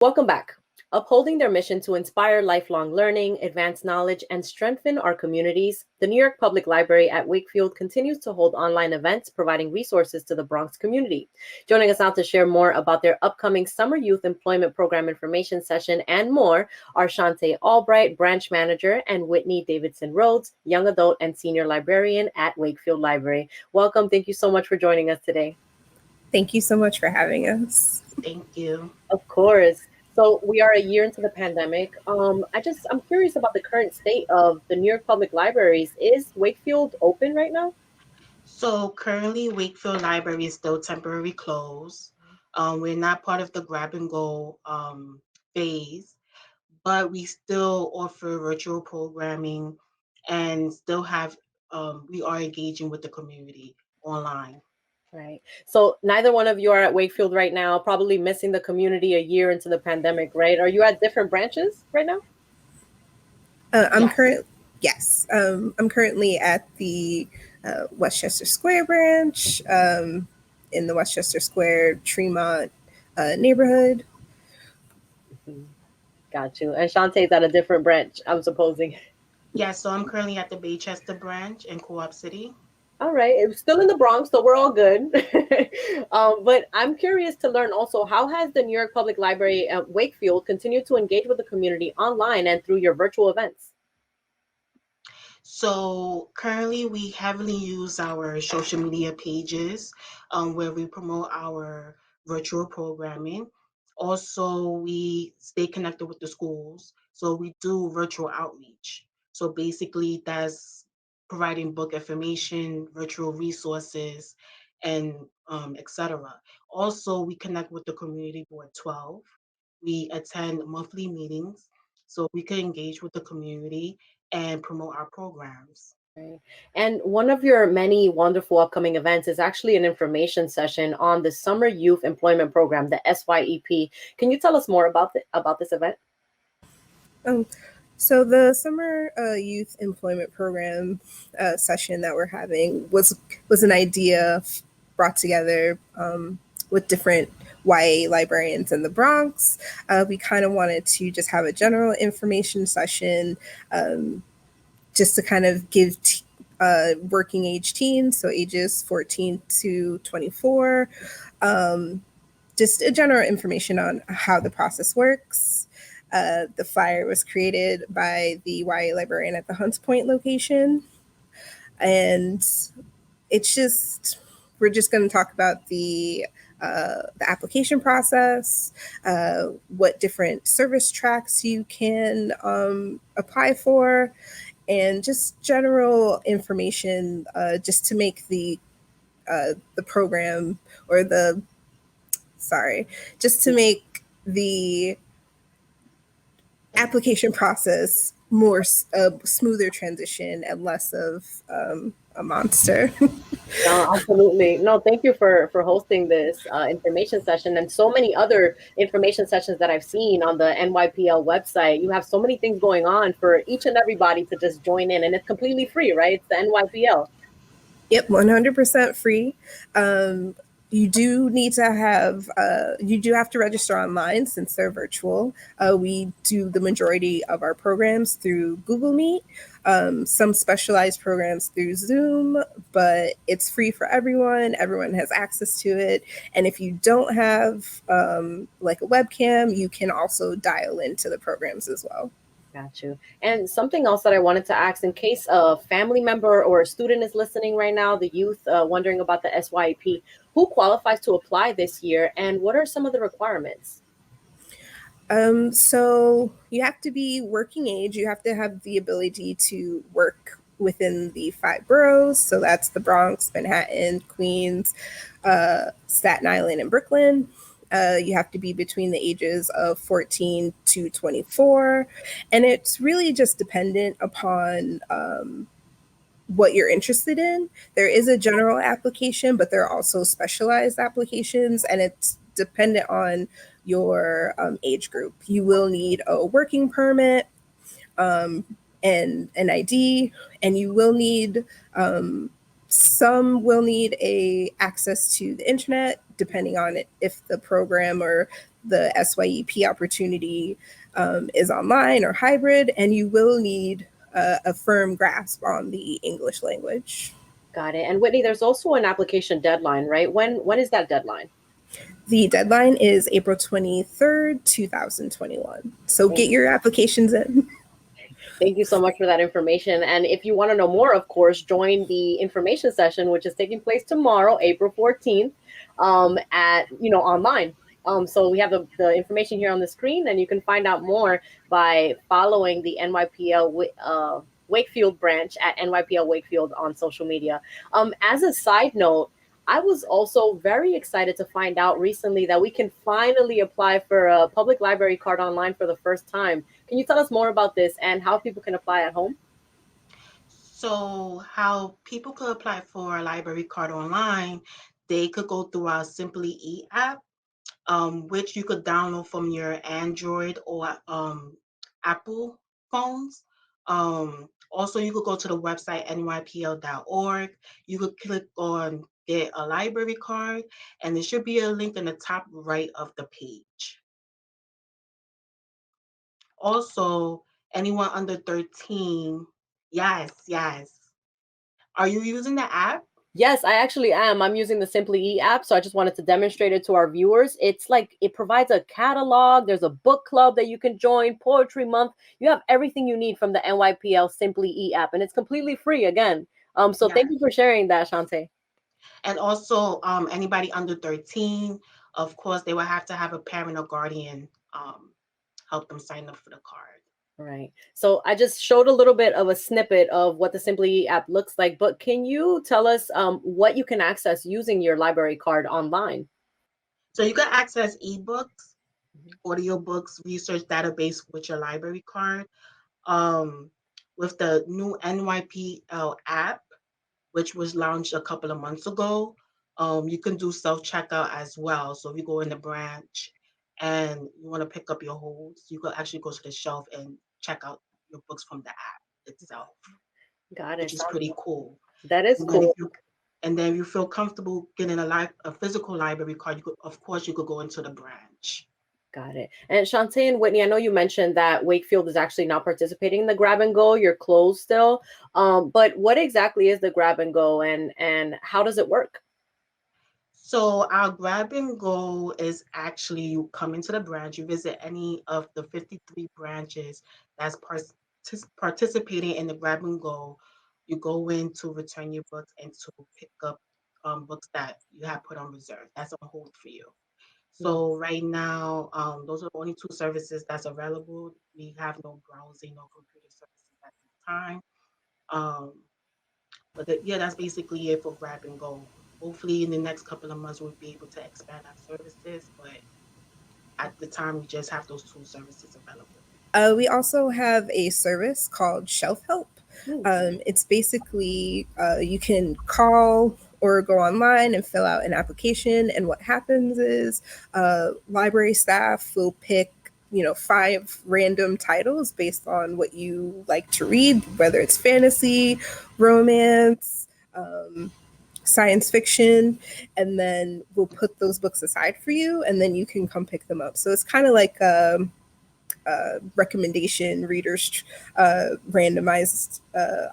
Welcome back. Upholding their mission to inspire lifelong learning, advance knowledge, and strengthen our communities, the New York Public Library at Wakefield continues to hold online events providing resources to the Bronx community. Joining us now to share more about their upcoming Summer Youth Employment Program information session and more are Shantay, Allbright, Branch Manager, and Whitney Davidson-Rhodes, Young Adult and Senior Librarian at Wakefield Library. Welcome. Thank you so much for joining us today. Thank you so much for having us. Thank you. Of course. So we are a year into the pandemic. I'm curious about the current state of the New York Public Libraries. Is Wakefield open right now? So currently, Wakefield Library is still temporarily closed. We're not part of the grab and go phase, but we still offer virtual programming and still have, we are engaging with the community online. Right. So neither one of you are at Wakefield right now, probably missing the community a year into the pandemic, right? Are you at different branches right now? Yes. I'm currently at the Westchester Square branch in the Westchester Square Tremont neighborhood. Got you. And Shantay's at a different branch, I'm supposing. Yeah, so I'm currently at the Baychester branch in Co-op City. All right. It's still in the Bronx, so we're all good. But I'm curious to learn also, how has the New York Public Library at Wakefield continued to engage with the community online and through your virtual events? So currently, we heavily use our social media pages where we promote our virtual programming. Also, we stay connected with the schools. So we do virtual outreach. So basically, that's providing book information, virtual resources, and etc. Also, we connect with the Community Board 12. We attend monthly meetings so we can engage with the community and promote our programs. Right. And one of your many wonderful upcoming events is actually an information session on the Summer Youth Employment Program, the SYEP. Can you tell us more about this event? So the Summer Youth Employment Program session that we're having was an idea brought together with different YA librarians in the Bronx. We kind of wanted to just have a general information session just to kind of give working age teens, so ages 14 to 24, just a general information on how the process works. The flyer was created by the YA librarian at the Hunts Point location. And it's just, we're just going to talk about the application process, what different service tracks you can apply for, and just general information just to make the program or just to make the application process more smoother transition and less of a monster. No, absolutely. No, thank you for hosting this information session and so many other information sessions that I've seen on the NYPL website. You have so many things going on for each and everybody to just join in, and it's completely free, right? It's the NYPL. Yep, 100% free. You do need to have, you do have to register online since they're virtual. We do the majority of our programs through Google Meet, some specialized programs through Zoom, but it's free for everyone. Everyone has access to it. And if you don't have like a webcam, you can also dial into the programs as well. Got you. And something else that I wanted to ask, in case a family member or a student is listening right now, the youth wondering about the SYEP, who qualifies to apply this year and what are some of the requirements? So you have to be working age. You have to have the ability to work within the 5 boroughs. So that's the Bronx, Manhattan, Queens, Staten Island, and Brooklyn. You have to be between the ages of 14 to 24. And it's really just dependent upon what you're interested in. There is a general application, but there are also specialized applications, and it's dependent on your age group. You will need a working permit and an ID, and you will need Some will need access to the internet, depending on if the program or the SYEP opportunity is online or hybrid, and you will need a firm grasp on the English language. Got it. And Whitney, there's also an application deadline, right? When is that deadline? The deadline is April 23rd, 2021. So get your applications in. Thank you so much for that information. And if you want to know more, of course, join the information session, which is taking place tomorrow, April 14th, online. So we have the information here on the screen, and you can find out more by following the NYPL Wakefield branch at NYPL Wakefield on social media. As a side note, I was also very excited to find out recently that we can finally apply for a public library card online for the first time. Can you tell us more about this and how people can apply at home? So how people could apply for a library card online, they could go through our Simply E app, which you could download from your Android or Apple phones. Also, you could go to the website nypl.org. You could click on Get a Library Card, and there should be a link in the top right of the page. Also, anyone under 13, yes. Are you using the app? Yes, I actually am. I'm using the Simply E app, so I just wanted to demonstrate it to our viewers. It's like it provides a catalog. There's a book club that you can join, poetry month. You have everything you need from the NYPL Simply E app, and it's completely free again. So Yes. thank you for sharing that, Shantay. And also, anybody under 13, of course, they will have to have a parent or guardian help them sign up for the card. Right. So I just showed a little bit of a snippet of what the Simply app looks like, but can you tell us what you can access using your library card online? So you can access ebooks, audiobooks, research database with your library card. With the new NYPL app, which was launched a couple of months ago, you can do self-checkout as well. So if you go in the branch and you want to pick up your holds, you can actually go to the shelf and check out your books from the app itself, Got it. which is pretty cool. That is And cool. then if you feel comfortable getting a physical library card, you could go into the branch. Got it. And Shantay and Whitney, I know you mentioned that Wakefield is actually not participating in the grab and go. You're closed still. But what exactly is the grab and go, and how does it work? So our grab and go is actually you come into the branch, you visit any of the 53 branches that's participating in the grab and go. You go in to return your books and to pick up books that you have put on reserve. That's on hold for you. So right now, those are the only two services that's available. We have no browsing, no computer services at this time. But that's basically it for grab and go. Hopefully, in the next couple of months, we'll be able to expand our services. But at the time, we just have those two services available. We also have a service called Shelf Help. It's basically you can call or go online and fill out an application. And what happens is library staff will pick 5 random titles based on what you like to read, whether it's fantasy, romance, science fiction, and then we'll put those books aside for you, and then you can come pick them up. So it's kind of like recommendation readers randomized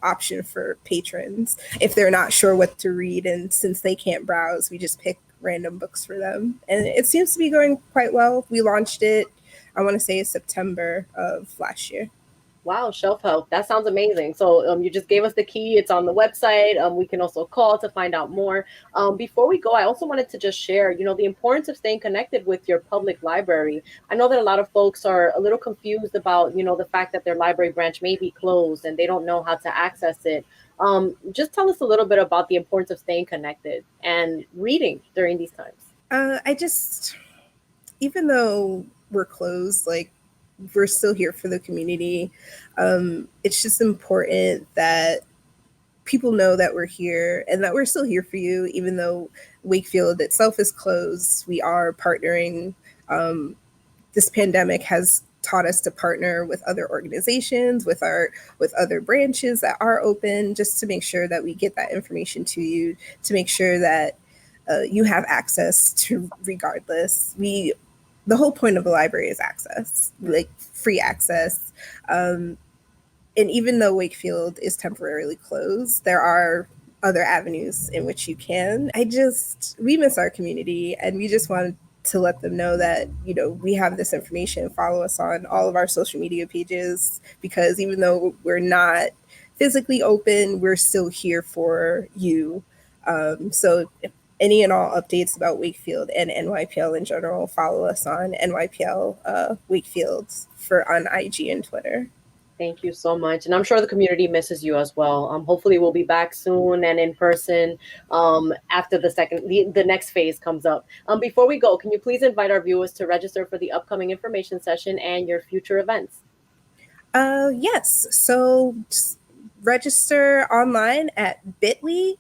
option for patrons if they're not sure what to read, and since they can't browse, we just pick random books for them, and it seems to be going quite well. We launched it, I want to say, September of last year. Wow, shelf help. That sounds amazing. So you just gave us the key. It's on the website. We can also call to find out more. Before we go, I also wanted to just share, the importance of staying connected with your public library. I know that a lot of folks are a little confused about, the fact that their library branch may be closed and they don't know how to access it. Just tell us a little bit about the importance of staying connected and reading during these times. Even though we're closed, we're still here for the community. It's just important that people know that we're here and that we're still here for you, even though Wakefield itself is closed. We are partnering. This pandemic has taught us to partner with other organizations, with other branches that are open, just to make sure that we get that information to you, to make sure that you have access to regardless. The whole point of the library is access, like free access. And even though Wakefield is temporarily closed, there are other avenues in which you can. We miss our community, and we just want to let them know that, we have this information. Follow us on all of our social media pages, because even though we're not physically open, we're still here for you. So any and all updates about Wakefield and NYPL in general, follow us on NYPL Wakefield on IG and Twitter. Thank you so much. And I'm sure the community misses you as well. Hopefully we'll be back soon and in person after the next phase comes up. Before we go, can you please invite our viewers to register for the upcoming information session and your future events? Yes. So register online at bit.ly/info.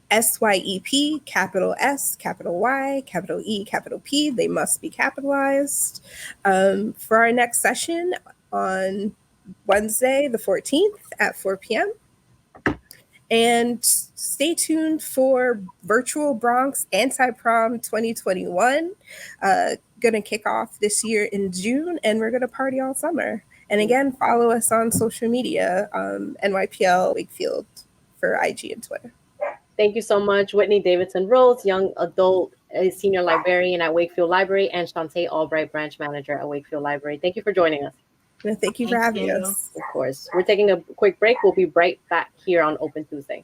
SYEP, capital S, capital Y, capital E, capital P. They must be capitalized. For our next session on Wednesday, the 14th at 4 p.m. And stay tuned for Virtual Bronx Anti-Prom 2021. Going to kick off this year in June, and we're going to party all summer. And again, follow us on social media, NYPL Wakefield for IG and Twitter. Thank you so much, Whitney Davidson-Rhodes, young adult senior librarian at Wakefield Library, and Shantay, Allbright branch manager at Wakefield Library. Thank you for joining us. Thank you for having us. Of course. We're taking a quick break. We'll be right back here on Open Tuesday.